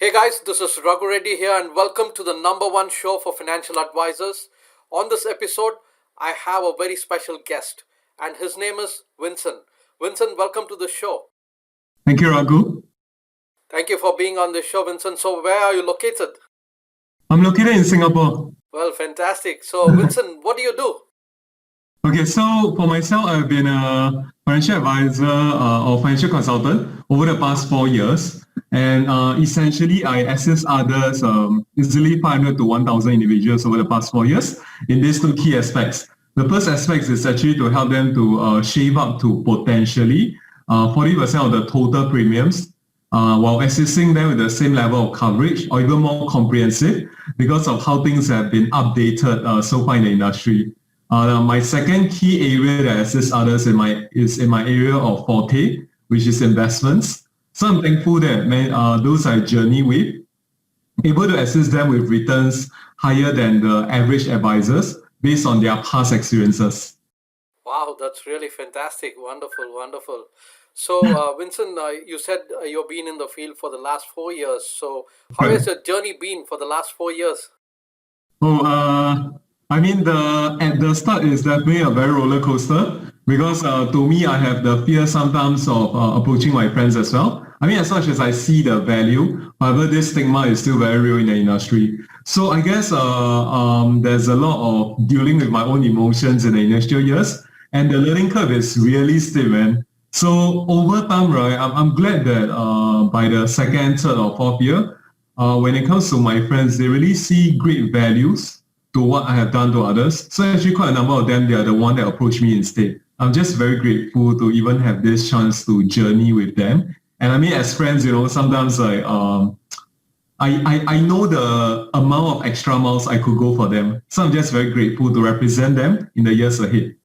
Hey guys, this is Reddy here, and welcome to the number one show for financial advisors. On this episode, I have a very special guest, and his name is Winson. Winson, welcome to the show. Thank you, Raghu. Thank you for being on the show, Winson. So, where are you located? I'm located in Singapore. Well, fantastic. So, Winson, what do you do? Okay, so for myself, I've been a financial advisor or financial consultant over the past 4 years. And essentially, I assist others, easily 500 to 1,000 individuals over the past 4 years in these two key aspects. The first aspect is actually to help them to shave up to potentially 40% of the total premiums while assisting them with the same level of coverage or even more comprehensive because of how things have been updated so far in the industry. My second key area that I assist others is in my area of forte, which is investments. So I'm thankful that those I journey with, able to assist them with returns higher than the average advisors based on their past experiences. Wow, that's really fantastic. Wonderful, wonderful. So, Winson, you said you've been in the field for the last 4 years. So, how has your journey been for the last 4 years? I mean, at the start is definitely a very roller coaster because to me, I have the fear sometimes of approaching my friends as well. I mean, as much as I see the value, however, this stigma is still very real in the industry. So I guess there's a lot of dealing with my own emotions in the initial years, and the learning curve is really steep, man. So over time, right, I'm glad that by the second, third, or fourth year, when it comes to my friends, they really see great values to what I have done to others. So actually quite a number of them, they are the one that approach me instead. I'm just very grateful to even have this chance to journey with them. And I mean, as friends, sometimes I know the amount of extra miles I could go for them. So I'm just very grateful to represent them in the years ahead.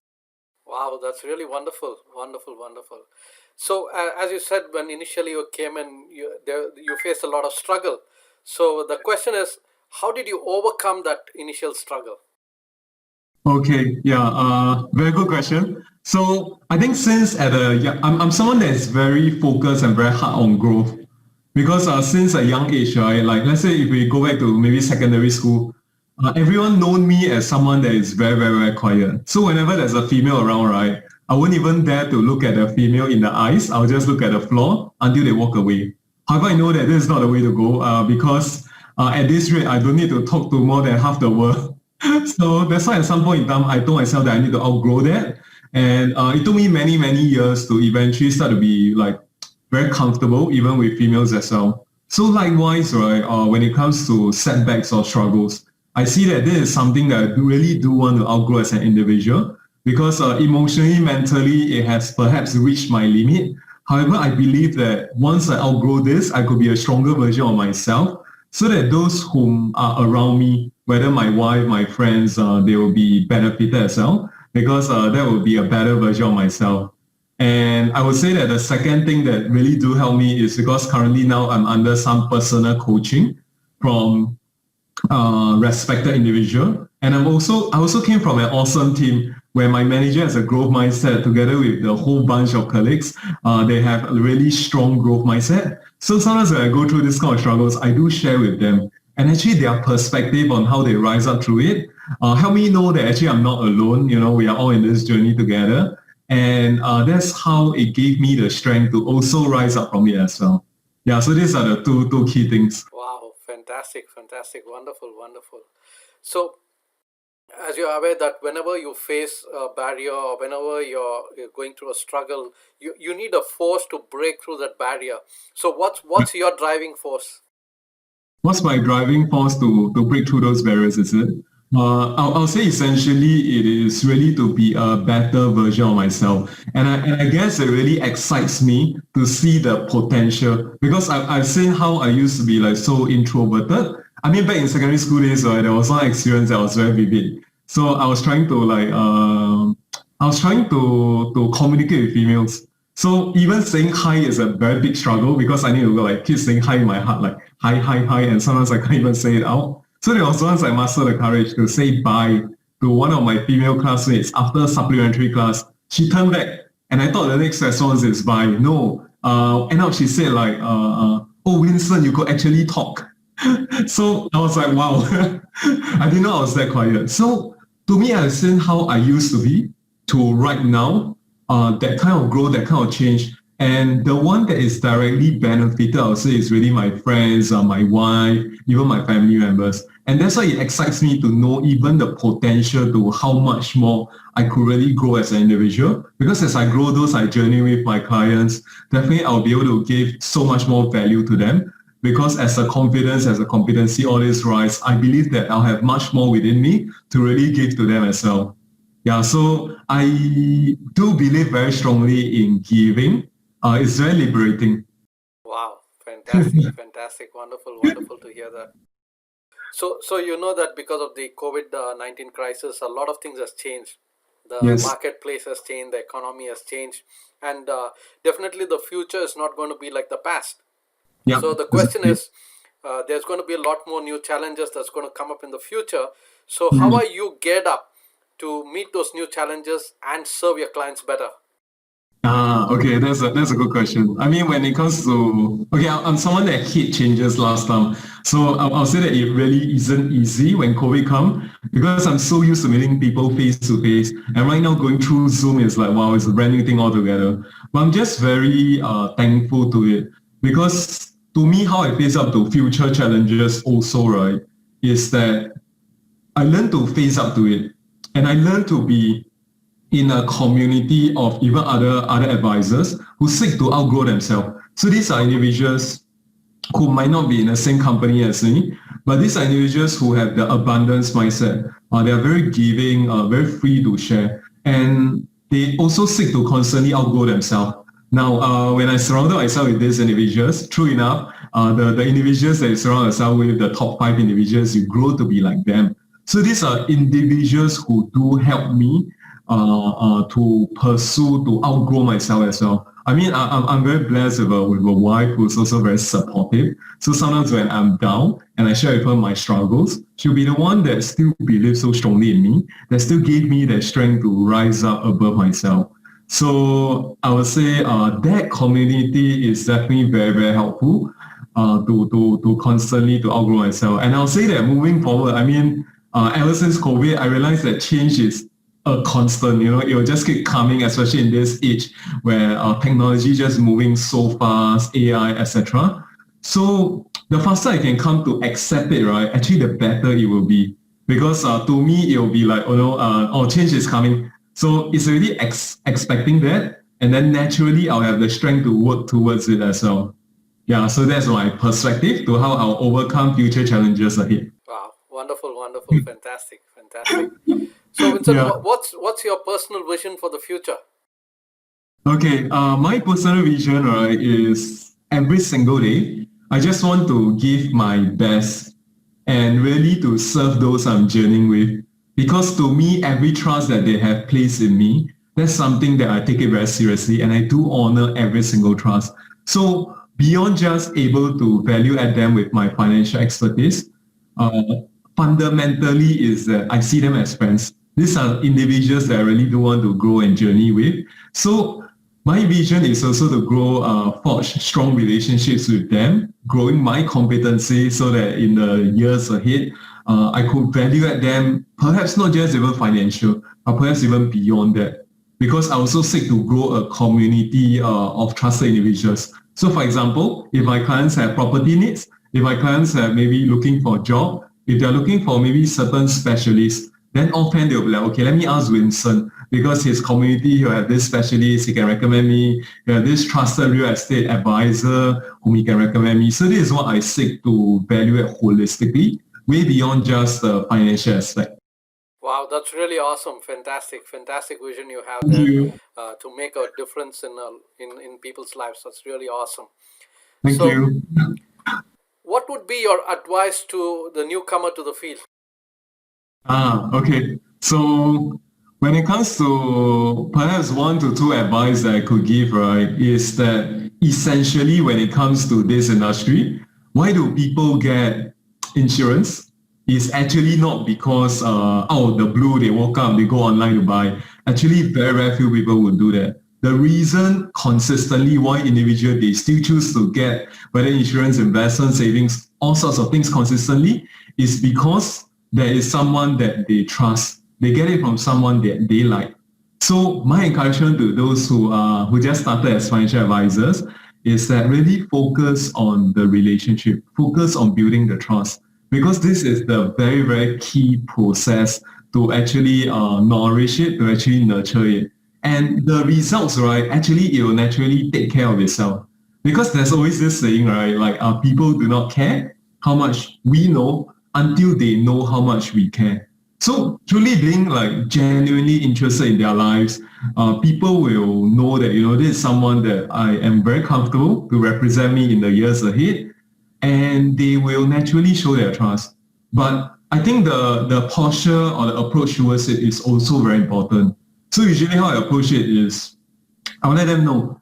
Wow, that's really wonderful, wonderful, wonderful. So, as you said, when initially you came in, you faced a lot of struggle. So, the question is, how did you overcome that initial struggle? Okay, yeah, very good question. So I think I'm someone that is very focused and very hard on growth because since a young age, right, like let's say if we go back to maybe secondary school, everyone known me as someone that is very, very, very quiet. So whenever there's a female around, right, I wouldn't even dare to look at the female in the eyes. I'll just look at the floor until they walk away. However, I know that this is not the way to go because at this rate, I don't need to talk to more than half the world. So that's why at some point in time, I told myself that I need to outgrow that. And it took me many, many years to eventually start to be like very comfortable, even with females as well. So likewise, right, when it comes to setbacks or struggles, I see that this is something that I really do want to outgrow as an individual because emotionally, mentally, it has perhaps reached my limit. However, I believe that once I outgrow this, I could be a stronger version of myself so that those whom are around me, whether my wife, my friends, they will be benefited as well because that will be a better version of myself. And I would say that the second thing that really do help me is because currently now I'm under some personal coaching from respected individual. And I also came from an awesome team where my manager has a growth mindset together with the whole bunch of colleagues. They have a really strong growth mindset. So sometimes when I go through this kind of struggles, I do share with them. And actually their perspective on how they rise up through it help me know that actually I'm not alone. We are all in this journey together. And that's how it gave me the strength to also rise up from it as well. Yeah, so these are the two key things. Wow, fantastic, fantastic, wonderful, wonderful. So, as you're aware that whenever you face a barrier or whenever you're going through a struggle, you need a force to break through that barrier. So, what's your driving force? What's my driving force to break through those barriers, is it? I'll say essentially it is really to be a better version of myself. And I guess it really excites me to see the potential because I've seen how I used to be like so introverted. I mean, back in secondary school days, there was one experience that was very vivid. So I was trying to to communicate with females. So even saying hi is a very big struggle because I need to like keep saying hi in my heart, like hi, hi, hi, and sometimes I can't even say it out. So there was once I mustered the courage to say bye to one of my female classmates after supplementary class. She turned back and I thought the next response is bye. No. And now she said like, oh, Winson, you could actually talk. So I was like, wow, I didn't know I was that quiet. So to me, I've seen how I used to be to right now, that kind of growth, that kind of change. And the one that is directly benefited, I would say, is really my friends, my wife, even my family members. And that's why it excites me to know even the potential to how much more I could really grow as an individual. Because as I grow those I journey with my clients, definitely I'll be able to give so much more value to them. Because as a confidence, as a competency, all this rise, I believe that I'll have much more within me to really give to them as well. Yeah, so I do believe very strongly in giving. It's very liberating. Wow, fantastic, fantastic, wonderful, wonderful to hear that. So you know that because of the COVID-19 crisis, a lot of things has changed. The Yes. marketplace has changed, the economy has changed, and definitely the future is not going to be like the past. Yeah. So the question Exactly. is, there's going to be a lot more new challenges that's going to come up in the future. So how Mm. are you geared up to meet those new challenges and serve your clients better? Okay, that's a good question. I mean, when it comes to okay, I'm someone that hate changes last time, so I'll say that it really isn't easy when COVID come because I'm so used to meeting people face to face, and right now going through Zoom is like wow, it's a brand new thing altogether. But I'm just very thankful to it because to me, how I face up to future challenges also right is that I learn to face up to it, and I learn to be in a community of even other advisors who seek to outgrow themselves. So these are individuals who might not be in the same company as me, but these are individuals who have the abundance mindset. They are very giving, very free to share, and they also seek to constantly outgrow themselves. Now, when I surrounded myself with these individuals, true enough, the individuals that you surround yourself with, the top 5 individuals, you grow to be like them. So these are individuals who do help me to pursue, to outgrow myself as well. I mean, I'm very blessed with a wife who's also very supportive. So sometimes when I'm down and I share with her my struggles, she'll be the one that still believes so strongly in me, that still gave me the strength to rise up above myself. So I would say that community is definitely very, very helpful to constantly to outgrow myself. And I'll say that moving forward, I mean, ever since COVID, I realized that change is a constant. You know, it will just keep coming, especially in this age where technology just moving so fast, AI, etc. So the faster I can come to accept it, right? Actually, the better it will be because to me it will be like, oh no, oh change is coming. So it's already expecting that, and then naturally I'll have the strength to work towards it as well. Yeah, so that's my perspective to how I'll overcome future challenges ahead. Wow, wonderful, wonderful, fantastic, fantastic. So Vincent, Yeah. what's your personal vision for the future? Okay, my personal vision, right, is every single day, I just want to give my best and really to serve those I'm journeying with. Because to me, every trust that they have placed in me, that's something that I take it very seriously and I do honor every single trust. So beyond just able to value add them with my financial expertise, uh, fundamentally is that I see them as friends. These are individuals that I really do want to grow and journey with. So my vision is also to grow, forge strong relationships with them, growing my competency so that in the years ahead, I could value at them, perhaps not just even financial, but perhaps even beyond that. Because I also seek to grow a community of trusted individuals. So, for example, if my clients have property needs, if my clients have maybe looking for a job, if they're looking for maybe certain specialists, then offhand they'll be like, okay, let me ask Winson because his community, he'll have this specialist, he can recommend me, he have this trusted real estate advisor whom he can recommend me. So this is what I seek to value it holistically, way beyond just the financial aspect. Wow, that's really awesome, fantastic, fantastic vision you have Thank there you. to make a difference in people's lives. That's really awesome. Thank So, you. what would be your advice to the newcomer to the field? Okay. So when it comes to perhaps 1 to 2 advice that I could give, right, is that essentially when it comes to this industry, why do people get insurance? Is actually not because out of the blue they woke up, they go online to buy. Actually, very, very few people would do that. the reason consistently why individual they still choose to get whether insurance, investment, savings, all sorts of things consistently is because there is someone that they trust. They get it from someone that they like. So my encouragement to those who just started as financial advisors is that really focus on the relationship, focus on building the trust, because this is the very, very key process to actually nourish it, to actually nurture it. And the results, right, actually it will naturally take care of itself. Because there's always this saying, right, like people do not care how much we know until they know how much we care. So truly being like genuinely interested in their lives, people will know that, this is someone that I am very comfortable to represent me in the years ahead, and they will naturally show their trust. But I think the posture or the approach towards it is also very important. So usually how I approach it is I'll let them know,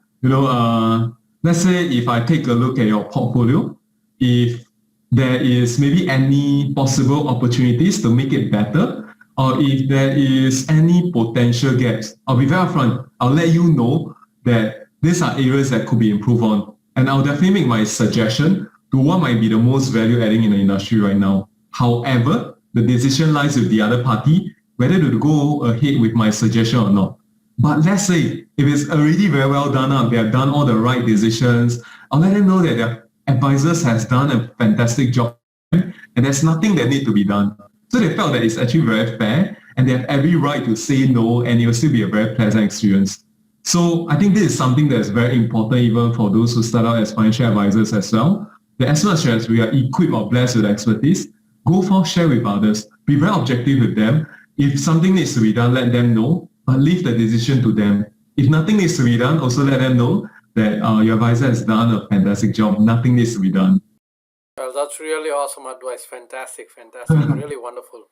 let's say if I take a look at your portfolio, if there is maybe any possible opportunities to make it better, or if there is any potential gaps, I'll be very upfront. I'll let you know that these are areas that could be improved on. And I'll definitely make my suggestion to what might be the most value adding in the industry right now. However, the decision lies with the other party, whether to go ahead with my suggestion or not. But let's say if it's already very well done up, they have done all the right decisions, I'll let them know that their advisors has done a fantastic job and there's nothing that need to be done. So they felt that it's actually very fair and they have every right to say no and it will still be a very pleasant experience. So I think this is something that is very important even for those who start out as financial advisors as well. That as much as we are equipped or blessed with expertise, go for share with others. Be very objective with them. If something needs to be done, let them know, but leave the decision to them. If nothing needs to be done, also let them know that your advisor has done a fantastic job. Nothing needs to be done. Well, that's really awesome advice. Fantastic, really wonderful.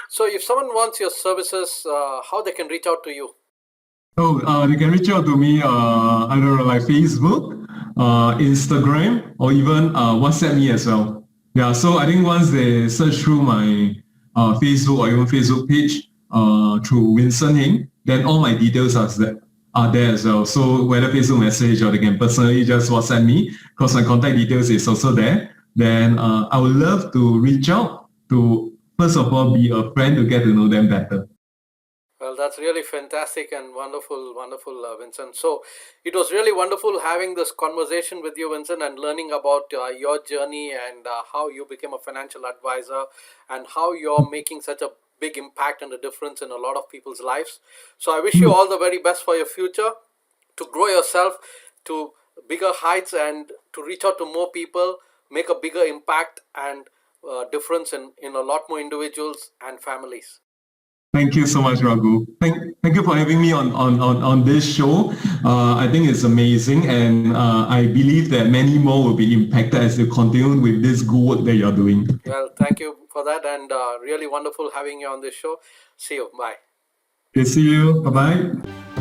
So if someone wants your services, how they can reach out to you? Oh, they can reach out to me, I don't know, like Facebook, Instagram, or even WhatsApp me as well. Yeah, so I think once they search through my Facebook or even Facebook page through Winson Heng, then all my details are there as well. So whether Facebook message or they can personally just WhatsApp me, because my contact details is also there. Then I would love to reach out to, first of all, be a friend to get to know them better. Well, that's really fantastic and wonderful, Vincent. So it was really wonderful having this conversation with you, Vincent, and learning about your journey and how you became a financial advisor and how you're making such a big impact and a difference in a lot of people's lives. So I wish you all the very best for your future, to grow yourself to bigger heights and to reach out to more people, make a bigger impact and difference in a lot more individuals and families. Thank you so much, Raghu. Thank you for having me on this show. I think it's amazing, and I believe that many more will be impacted as you continue with this good work that you're doing. Well, thank you for that, and really wonderful having you on this show. See you. Bye. Okay, see you. Bye-bye.